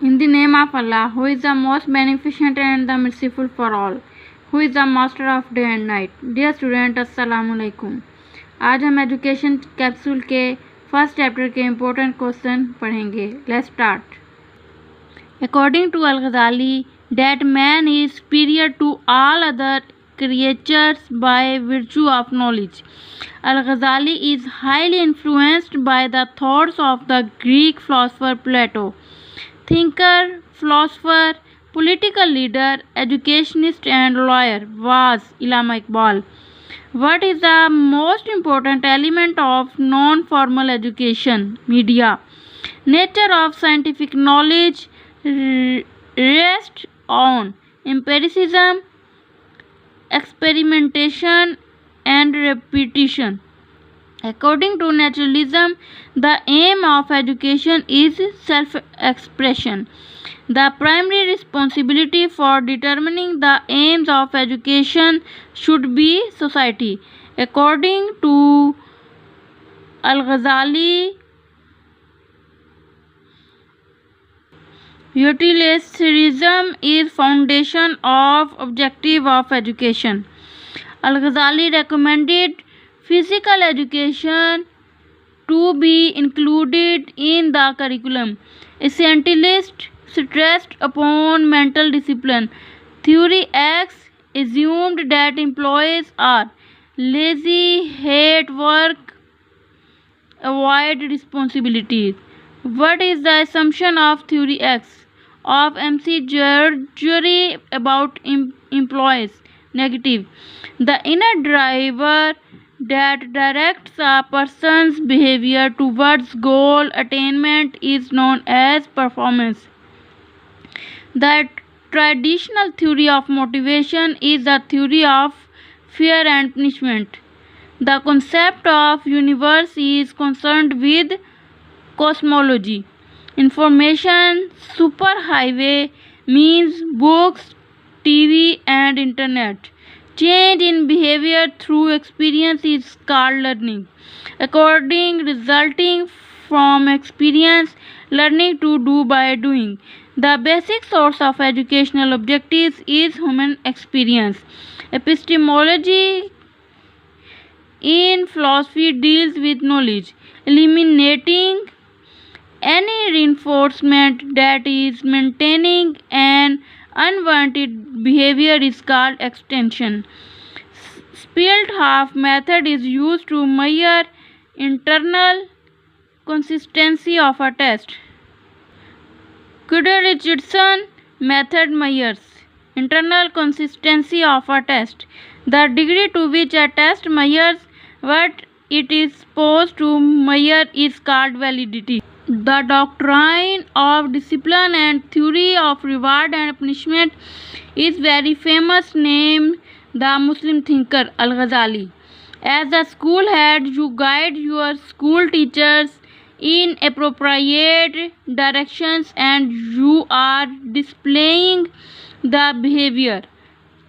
In the name of Allah, who is the most beneficent and the merciful for all, who is the master of day and night. Dear student, अस्सलाम वालेकुम। आज हम education capsule के first chapter के important question पढ़ेंगे। Let's start. According to Al-Ghazali, that man is superior to all other creatures by virtue of knowledge. Al-Ghazali is highly influenced by the thoughts of the Greek philosopher Plato. Thinker, philosopher, political leader, educationist and lawyer was Allama Iqbal. What is the most important element of non-formal education? Media. Nature of scientific knowledge rests on empiricism, experimentation and repetition. According to naturalism, the aim of education is self-expression. The primary responsibility for determining the aims of education should be society. According to Al-Ghazali, utilitarianism is foundation of objective of education. Al-Ghazali recommended physical education to be included in the curriculum. Essentialists stressed upon mental discipline. Theory X assumed that employees are lazy, hate work, avoid responsibilities. What is the assumption of Theory X? Of MC Jury about employees? Negative. The inner driver that directs a person's behavior towards goal attainment is known as performance. The traditional theory of motivation is the theory of fear and punishment. The concept of universe is concerned with cosmology. Information superhighway means books, TV and internet. Change in behavior through experience is called learning. Resulting from experience, learning to do by doing. The basic source of educational objectives is human experience. Epistemology in philosophy deals with knowledge, eliminating any reinforcement that is maintaining an unwanted behavior is called extension. Split half method is used to measure internal consistency of a test. Curriuculum method measures internal consistency of a test. The degree to which a test measures what it is supposed to measure is called validity. The doctrine of discipline and theory of reward and punishment is very famous, named the Muslim thinker Al-Ghazali. As a school head, you guide your school teachers in appropriate directions and you are displaying the behavior.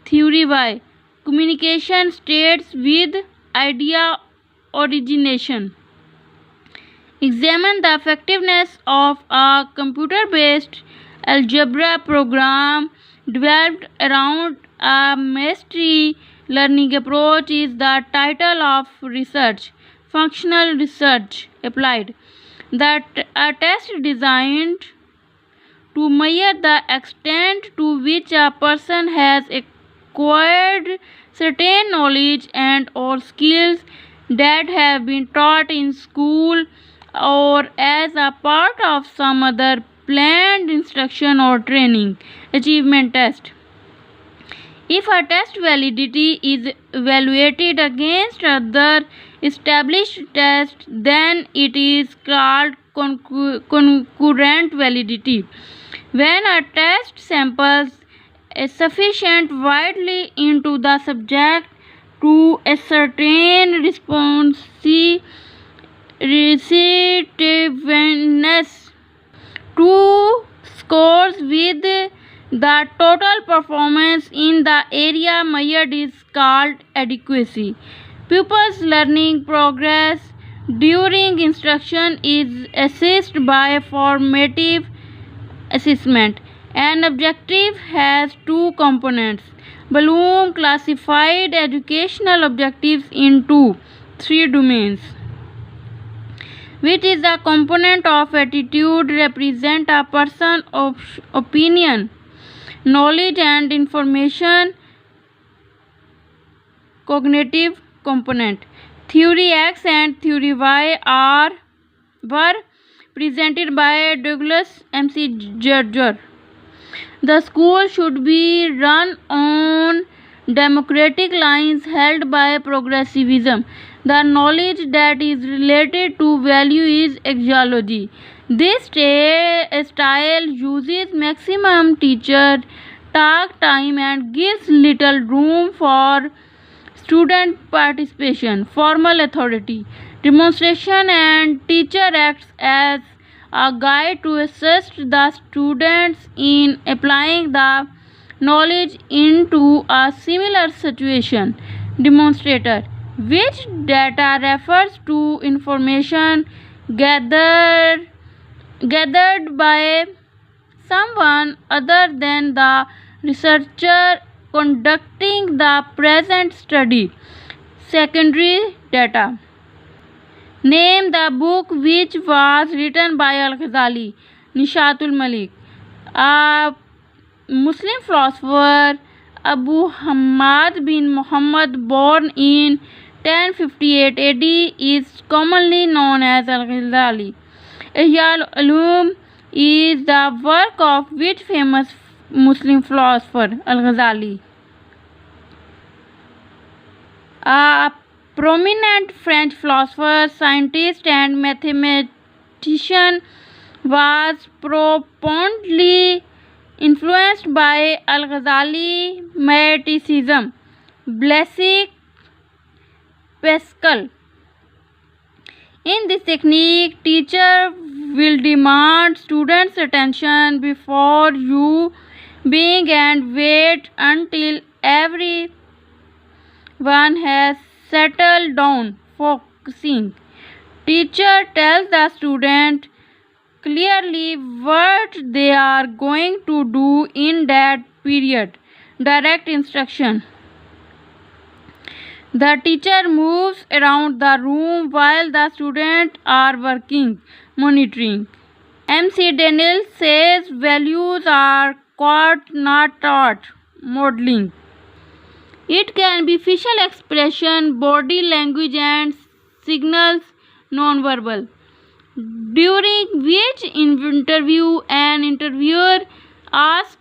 Theory Y. Communication starts with idea origination. Examine the effectiveness of a computer-based algebra program developed around a mastery learning approach is the title of research. Functional research applied. A test designed to measure the extent to which a person has acquired certain knowledge and or skills that have been taught in school or as a part of some other planned instruction or training. Achievement test. If a test validity is evaluated against other established tests, then it is called concurrent validity. When a test samples a sufficient widely into the subject to ascertain receptiveness to scores with the total performance in the area measured is called adequacy. Pupils' learning progress during instruction is assessed by formative assessment. An objective has two components. Bloom classified educational objectives into three domains, which is the component of attitude, represent a person's opinion, knowledge and information, cognitive component. Theory X and Theory Y were presented by Douglas MC Judger. The school should be run on democratic lines held by progressivism. The knowledge that is related to value is axiology. This style uses maximum teacher talk time and gives little room for student participation. Formal authority. Demonstration and teacher acts as a guide to assist the students in applying the knowledge into a similar situation. Demonstrator, which data refers to information gathered by someone other than the researcher conducting the present study. Secondary data. Name the book which was written by Al-Ghazali. Nishatul Malik. A Muslim philosopher, Abu Hamad bin Muhammad, born in 1058 AD, is commonly known as Al-Ghazali. Ihya al-Ulum is the work of which famous Muslim philosopher? Al-Ghazali. A prominent French philosopher, scientist and mathematician, was profoundly influenced by Al-Ghazali Mathematicism. Blaise Pascal. In this technique, teacher will demand students' attention before you being and wait until everyone has settled down, focusing. Teacher tells the student clearly what they are going to do in that period. Direct instruction. The teacher moves around the room while the students are working, monitoring. MC Daniel says values are caught, not taught. Modeling. It can be facial expression, body language, and signals, nonverbal. During which interview an interviewer asks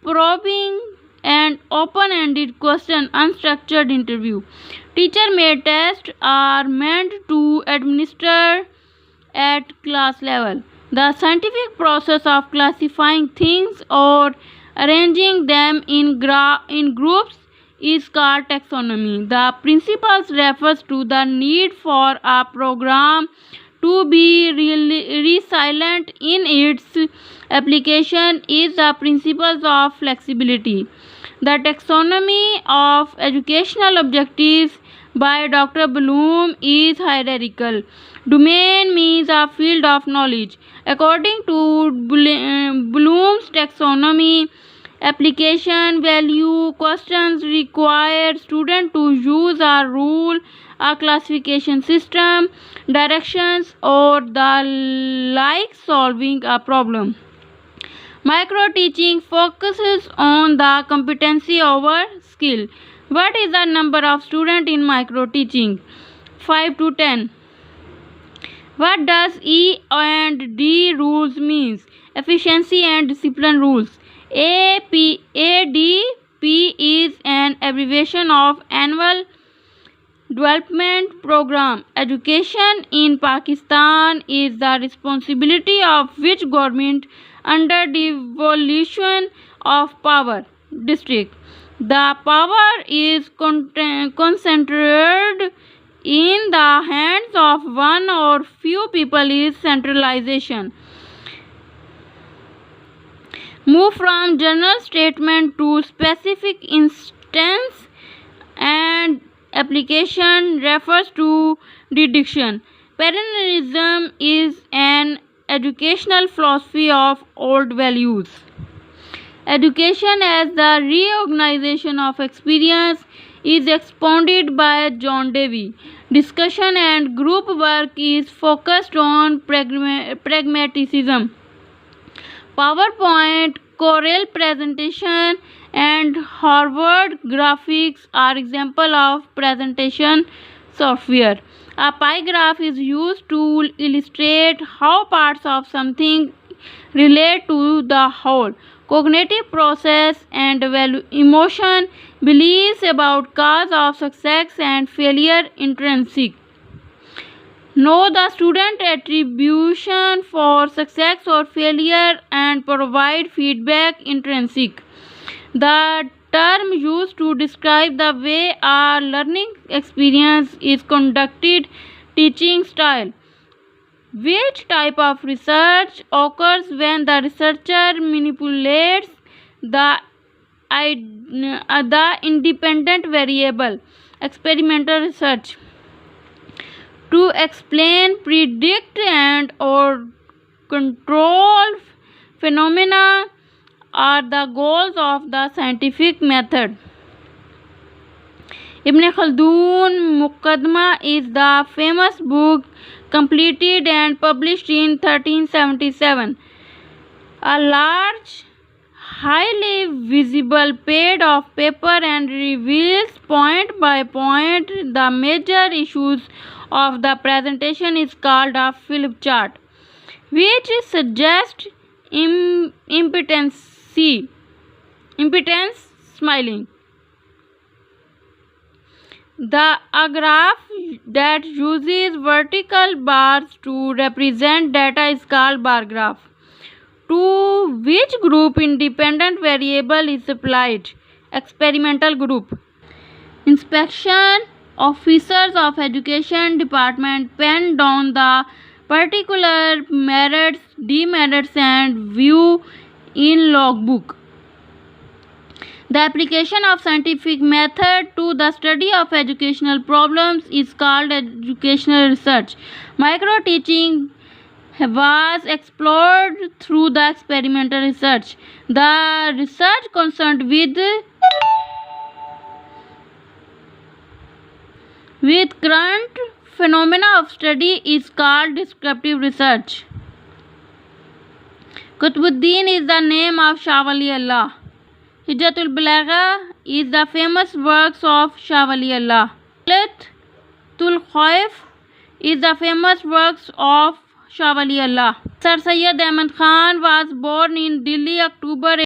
probing and open-ended question. Unstructured interview. Teacher-made tests are meant to administer at class level. The scientific process of classifying things or arranging them in groups is called taxonomy. The principles refers to the need for a program to be resilient in its application is the principles of flexibility. The taxonomy of educational objectives by Dr. Bloom is hierarchical. Domain means a field of knowledge. According to Bloom's taxonomy, application value questions require students to use a rule, a classification system, directions, or the like solving a problem. Micro teaching focuses on the competency over skill. What is the number of students in micro teaching? 5 to 10. What does E and D rules means? Efficiency and discipline rules. ADP is an abbreviation of Annual Development Program. Education in Pakistan is the responsibility of which government under devolution of power? District. The power is concentrated in the hands of one or few people is centralization. Move from general statement to specific instance and application refers to deduction. Parallelism is an educational philosophy of old values. Education as the reorganization of experience is expounded by John Dewey. Discussion and group work is focused on pragmatism. PowerPoint, Corel presentation, and Harvard graphics are examples of presentation software. A pie graph is used to illustrate how parts of something relate to the whole. Cognitive process and emotion, beliefs about cause of success and failure intrinsic. Know the student attribution for success or failure and provide feedback intrinsic. The term used to describe the way a learning experience is conducted, teaching style. Which type of research occurs when the researcher manipulates the independent variable? Experimental research. To explain, predict, and or control phenomena are the goals of the scientific method. Ibn Khaldun Muqaddimah is the famous book completed and published in 1377. A large, highly visible page of paper and reveals point by point the major issues of the presentation is called a flip chart, which suggests impotence smiling. A graph that uses vertical bars to represent data is called bar graph. To which group independent variable is applied? Experimental group. Inspection officers of education department pen down the particular merits, demerits, and view in logbook. The application of scientific method to the study of educational problems is called educational research. Micro-teaching was explored through the experimental research. The research concerned with current phenomena of study is called descriptive research. Qutbuddin is the name of Shah Wali Allah. Hijjatul Balagha is the famous works of Shah Wali Allah. Tul Khaif is the famous works of Shah Wali Allah. Sir Syed Ahmad Khan was born in Delhi, October